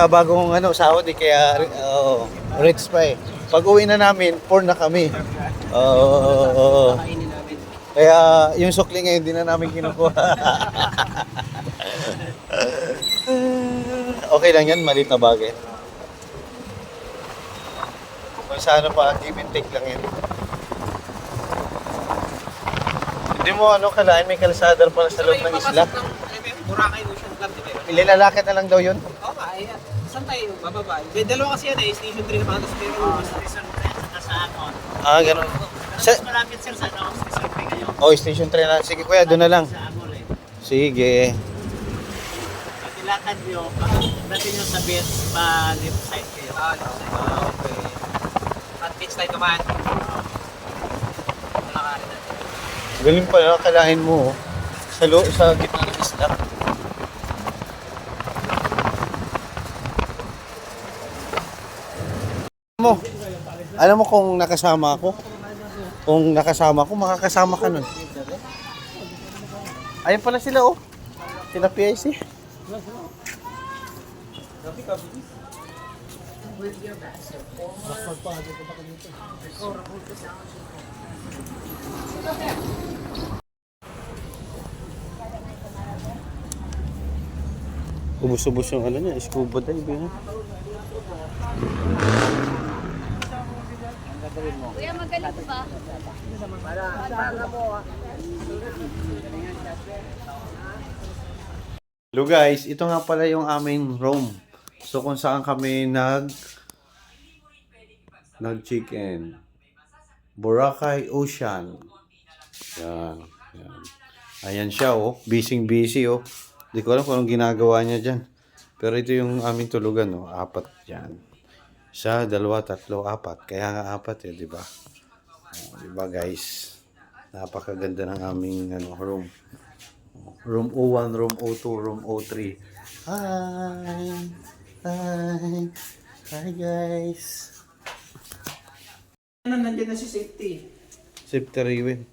Bagong sahod kaya rich pa eh. Pag uwi na namin, poor na kami. Kainin namin. Kaya yung sukli ngayon, hindi na namin kinukuha. Okay lang yan, maliit na bagay. Kung sa pa, give and take lang yan. Hindi mo kalahin, may kalsadar pala sa loob ng isla. Boracay Ocean Club, di ba? Ilalakit na lang daw yun. Oo nga, ayan. Saan tayo bababa? May dalawa kasi yan eh, Station 3 naman, tapos pero Station 3 sa Akon. Ganun. Mas malapit sir sa Station 3 kayo. Station 3 na. Sige kuya, doon na lang. Sa Amol eh. Sige. Pag ilakad nyo, pagdating nyo sa beach, pa left side kayo. Left side. Okay. At beach tayo naman. Malakarin natin. Galing pala, kalahin mo. Sa gitna ng isla. Alam mo kung nakasama ako? Kung nakasama ko, makakasama ka nun. Ayun pala sila Sila PIC. Ubus-ubus yung niya, scuba dive. Kuya, magaling ba? Hello guys, ito nga pala yung aming room. So kung saan kami nag-check-in. Boracay Ocean. Yan. Ayan siya busy Di ko alam kung anong ginagawa niya dyan. Pero ito yung aming tulugan 4 dyan. 1, 2, 3, 4. Kaya nga 4 di ba? Di ba guys? Napakaganda ng aming room. Room 01, room 02, room 03. Hi guys. Nandiyan na si safety. Safety Riwin.